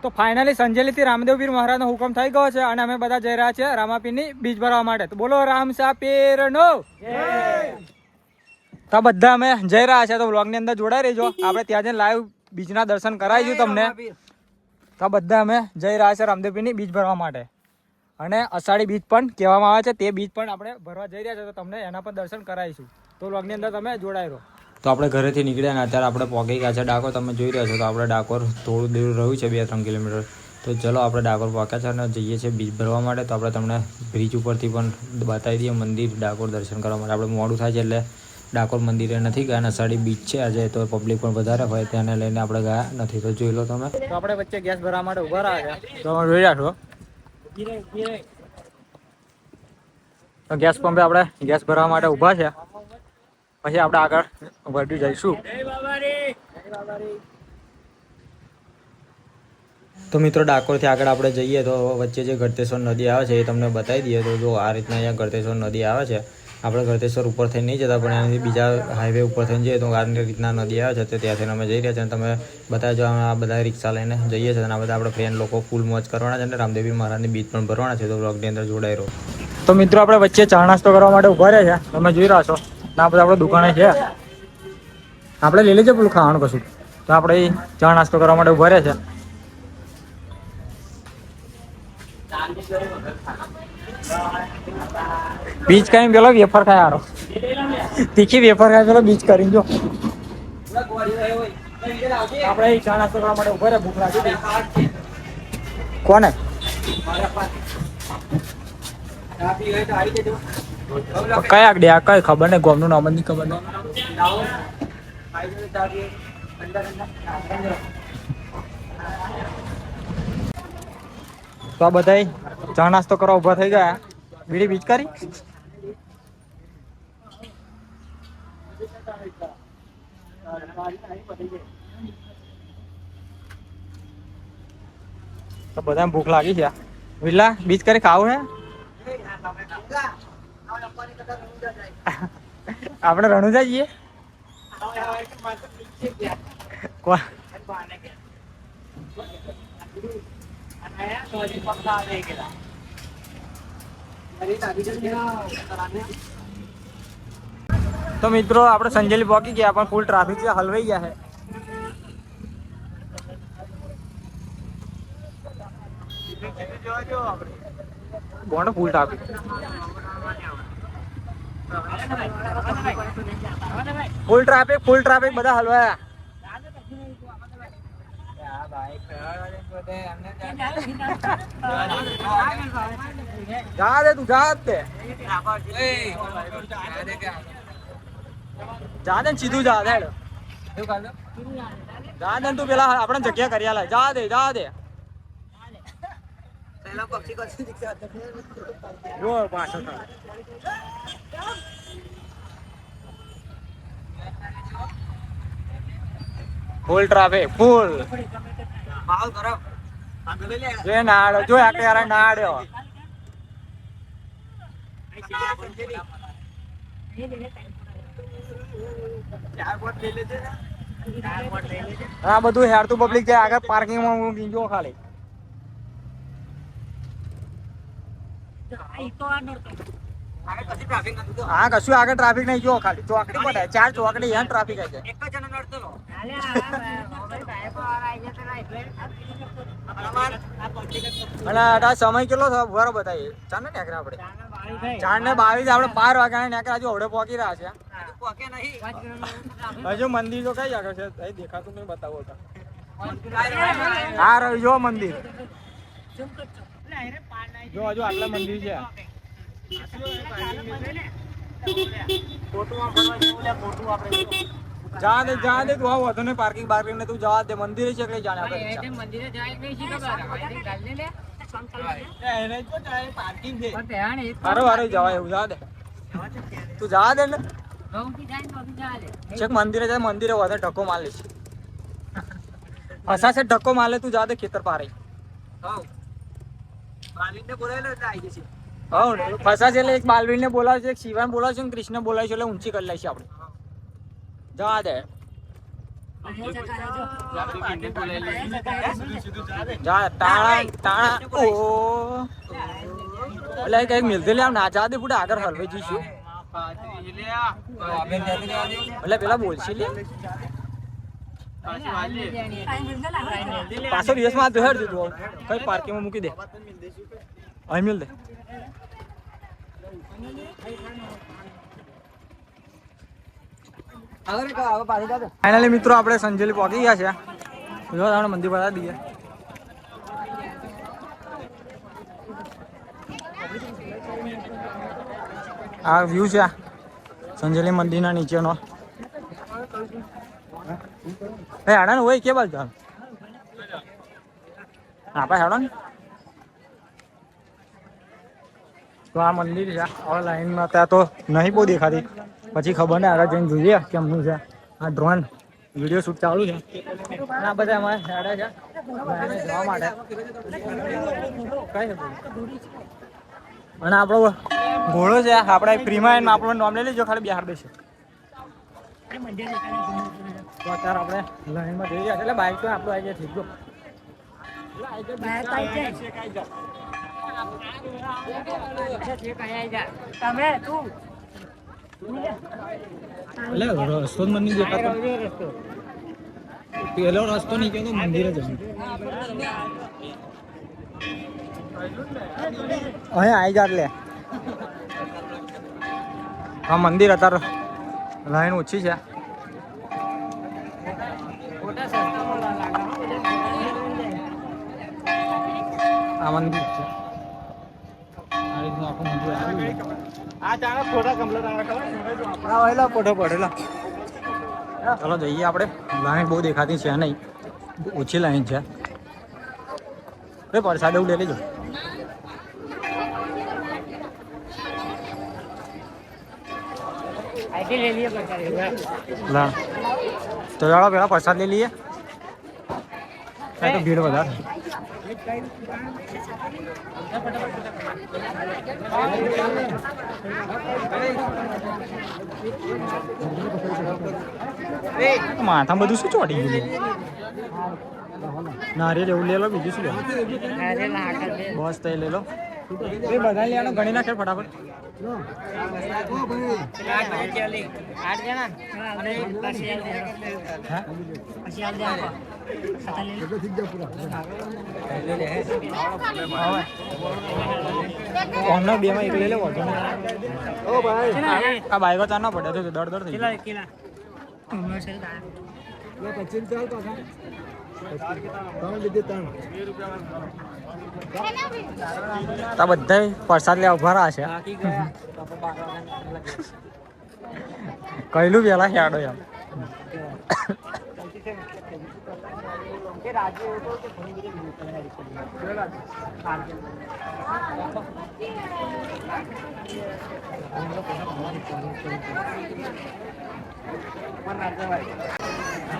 તો ફાઇનલી સંજેલીથી રામદેવપીર મહારાજનો હુકમ થઈ ગયો છે અને અમે બધા જઈ રહ્યા છીએ રામાપીરની બીજ ભરવા માટે. તો બોલો રામસા પીરનો તો બધા અમે જઈ રહ્યા છે. તો વ્લોગની અંદર જોડાઈ રહેજો. આપણે ત્યાં જઈને લાઈવ બીજના દર્શન કરાવીશું તમને. તો બધા અમે જઈ રહ્યા છે રામદેવપીરની બીજ ભરવા માટે અને અષાઢી બીજ પણ કહેવામાં આવે છે. તે બીજ પણ આપણે ભરવા જઈ રહ્યા છે. તો તમને એના પર દર્શન કરાવીશું. તો વ્લોગની અંદર તમે જોડાઈ રહો. તો આપણે ઘરેથી નીકળ્યા ને અત્યારે આપણે પહોંચી ગયા છે ડાકોર. તમે જોઈ રહ્યા છો તો આપણે ડાકોર થોડું દૂર રહ્યું છે 2-3 કિલોમીટર. તો ચલો આપણે ડાકોર પહોંચ્યા છે અને જઈએ છીએ બીજ ભરવા માટે. તો આપણે તમને બ્રિજ ઉપરથી પણ બતાવી દઈએ મંદિર ડાકોર દર્શન કરવા માટે. આપણે મોડું થાય છે એટલે ડાકોર મંદિરે નથી ગયા. અને અષાઢી બીજ છે આજે તો પબ્લિક પણ વધારે હોય તેને લઈને આપણે ગયા નથી. તો જોઈ લો તમે. તો આપણે વચ્ચે ગેસ ભરવા માટે ઉભા રહ્યા છે. તો તમે જોઈ રહ્યા છો તો ગેસ પંપે આપણે ગેસ ભરવા માટે ઉભા છે. પછી આપણે આગળ વધુ જઈશું. તો મિત્રો ડાકોરથી આગળ આપણે જઈએ તો વચ્ચે જે ગળતેશ્વર નદી આવે છે એ તમને બતાવી દઈએ. તો જો આ રીતના અહીંયા ગળતેશ્વર નદી આવે છે. આપણે ગળતેશ્વર ઉપર થઈને નહીં જતા પણ એનાથી બીજા હાઈવે ઉપર થઈને જઈએ તો આ રીતના નદી આવે છે. તો ત્યાંથી અમે જઈ રહ્યા છીએ. તમે બતાવજો આ બધા રિક્ષા લઈને જઈએ છીએ અને આ બધા આપણે ફ્રેન્ડ લોકો ફૂલ મોજ કરવાના છે અને રામદેવપીર મહારાજની બીજ પણ ભરવાના છે. તો વ્લોગની અંદર જોડાઈ રહો. તો મિત્રો આપણે વચ્ચે ચા નાસ્તો કરવા માટે ઉભા રહ્યા છે. તમે જોઈ રહ્યા છો ના બધા આપણે દુકાને છે. આપણે લઈ લેજો પેલું ખાવાનું કશું. તો આપણે ચા નાસ્તો કરવા માટે ઉભા રહ્યા છે. બીજ કઈ પેલો વેફર ખાય આરો તીખી વેફર ખાય પેલો બીજ કરી જો. આપણે ચા નાસ્તો કરવા માટે ઉભા રહ્યા. ભૂખ લાગી હતી કોને કયા આગળ આ કઈ ખબર નહીં. ગોમનું નામ જ નહીં ખબર નહીં. તો આ બધા ચા નાસ્તો કરવા ઉભા થઈ ગયા. બીડી બીજ કરી તો બધા ભૂખ લાગી છે. વિલા બીજ કરી ખાવું હે. આપણે રણુજા જઈએ. તો મિત્રો આપણે સંજેલી પહોંચી ગયા પણ ફૂલ ટ્રાફિક છે. હલવાઈ ગયા છે. ફૂલ ટ્રાફિક ફૂલ ટ્રાફિક બધા હલવાયા. જા દે તું જા દે જા દે સીધું જા દે જા દે તું પેલા આપણે જગ્યા કરી આલે. જા દે જા દે ફૂલ ટ્રાફિક ફૂલ જો નાડો જો આટલે નાડ્યો. હા બધું હેરતું પબ્લિક છે આગળ પાર્કિંગમાં જો ખાલી. હા કશું આગળ ટ્રાફિક નહીં. જો ખાલી ચોકડી પર 4 ચોકડી એમ ટ્રાફિક છે. અને સમય કેટલો થયો બરાબર બતાવીએ. 4 ને નેકરા આપણે 4:22 આપણે 12 વાગ્યા નેકરા હજુ હવડે પહોંચી રહ્યા છે. હજુ મંદિર તો કઈ આગળ છે દેખાતું નહીં. બતાવો હા રહ્યું જો મંદિર જો હજુ આટલા મંદિર છે. જા દે તું આવો હતો ને પાર્કિંગ ને તું જવા દે. મંદિરે છે એટલે જાણે આપણે મંદિરે જાય નહીં જવાય એવું. જા દે તું જવા દે ને છેક મંદિરે જાય. મંદિરે વધે ધક્કો માર લેશે. હસા છે ધક્કો મારે તું જા દે ખેતર પારે. ફસાશે એટલે એક બાલવીર ને બોલાવશે, એક શિવાન બોલાવશે, કૃષ્ણ બોલાવશે એટલે ઊંચી કરી લઈશું આપણે. જવા દે જા ટાણા ટાણા ઓ એટલે કઈક મિલતે લે આમ નાચા દે પૂરા આગળ હલવાઈ જઈશું એટલે પેલા બોલશે લે પાછો દિવસમાં તો હેડ દીધું કઈ પાર્કિંગમાં મૂકી દે અહીં મિલ દે ફાઇનલી મિત્રો આપણે સંજેલી પહોંચી ગયા છે જો આપણે મંદિર બતા દઈએ આ વ્યૂ છે સંજેલી મંદિરના નીચેનો એ હાડા ને હોય કે બાજુ આપણે હાડો ને તો આ મંદિર છે હવે લાઈનમાં ત્યાં તો નહીં બહુ દેખાતી પછી ખબર ને આગળ જઈને જોઈએ કેમનું છે આ ડ્રોન વિડીયો શૂટ ચાલુ છે આ બધા અમારે હેડા છે જવા માટે અને આપણો ઘોડો છે આપણે ફ્રીમાં આપણો નોમ લઈ લેજો ખાલી બિહાર દેશે તો અત્યારે આપણે લાઈનમાં જઈ રહ્યા છે એટલે બાઇક તો આપણું આવી જાય ઠીક જો એટલે રસ્તો મને દેખાતો પેલો રસ્તો નહીં કહેતો મંદિર જ અહીંયા આવી જા લે હા મંદિર અત્યારે લાઈન ઓછી છે આ મંદિર છે ફોટો પડેલો ચલો જઈએ આપણે લાઈન બહુ દેખાતી છે નહીં ઓછી લાઈન છે પ્રસાદ એવું લઈ લેજો તો ચાલો પેલા પ્રસાદ લઈ લઈએ તો ભીડ વધારે માથા બધું શું ચોટી ગયું નારિયેલ એવું લે લો બીજું શું લે બસ તઈ લઈ લો બધા લેવાનો ગણી નાખે ફટાફટ બે માં એક લઈ લેવો આ બાઈકો ચાર ના પડે તો દડ દડ થઈ બધા પ્રસાદ લેવા ઉભા રહ્યા છે કહેલું પેલા હેડો એમ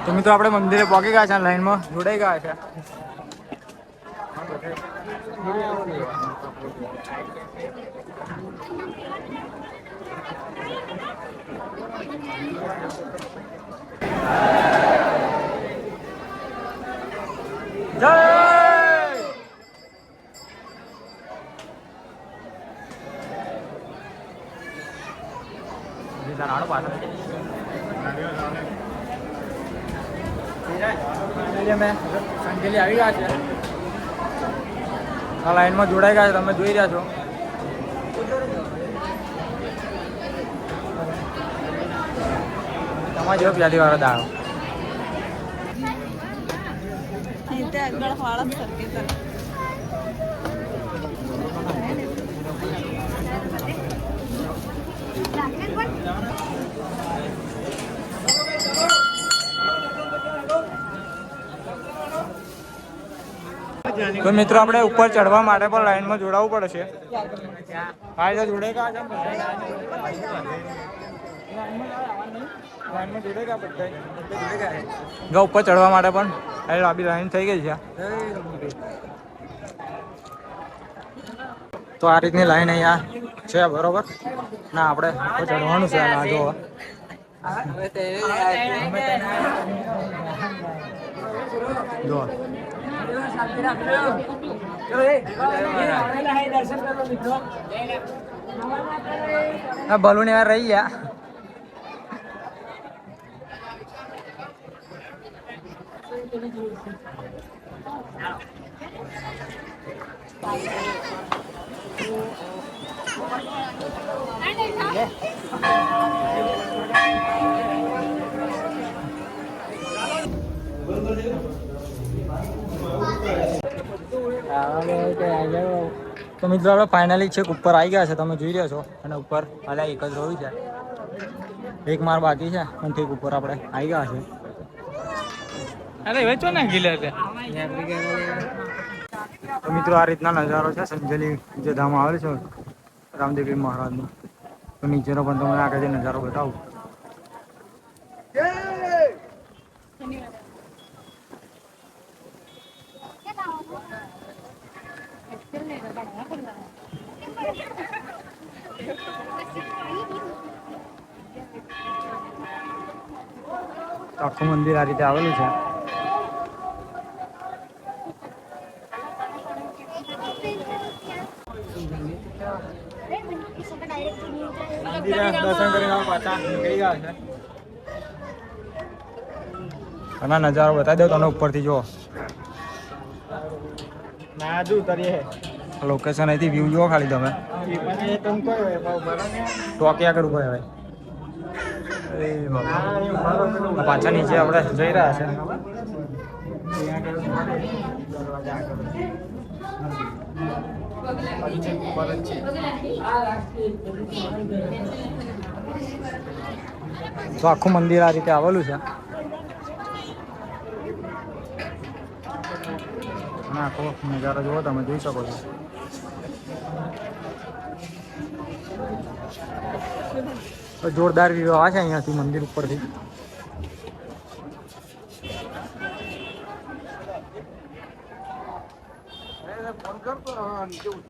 તો મિત્રો આપણે મંદિરે પહોંચી ગયા છે લાઈનમાં જોડાઈ ગયા છે જય અમે સંજેલી આવી ગયા છે આ લાઈનમાં જોડાઈ ગયા છે તમે જોઈ રહ્યા છો તમારા જેવો પ્યાલી વાળો દાડો તો મિત્રો આપણે ઉપર ચડવા માટે પણ લાઈનમાં જોડાવવું પડશે હા તો જોડે ઉપર ચડવા માટે પણ લાંબી લાઈન થઈ ગઈ છે તો આ રીતની લાઈન અહીંયા છે બરોબર ના આપણે ચડવાનું છે આ જો જો બલૂન એવા રહી ગયા. તો મિત્રો આપણે ફાઇનલી છેક ઉપર આવી ગયા છે, તમે જોઈ રહ્યા છો. અને ઉપર હાલે એક જ રહ્યું છે, એક માર બાકી છે અને ઠીક ઉપર આપણે આવી ગયા છે. અરે વેચો ને ગીલે તો મિત્રો આ રીતના નજારો છે સંજેલી જે ધામ આવેલું છે રામદેવપીર મહારાજનું. તો નીચેનો પણ તમને આગળ નજારો બતાવું. આખું મંદિર આ રીતે આવેલું છે. દર્શન કરીને પાછા નીકળી ગયા છે. અને નજારો બતાવી દઉં તમને ઉપરથી જુઓ. લોકેશન અહીંથી વ્યૂ જુઓ ખાલી તમે. ટોકિયા કરવું પડે હવે. પાછા નીચે આપણે જઈ રહ્યા છે. તો આખું મંદિર આ રીતે આવેલું છે. આખો નજારો જુઓ તમે, જોઈ શકો છો. જોરદાર વ્યૂ આવે છે અહીંયાથી મંદિર ઉપરથી. ફોન કરતો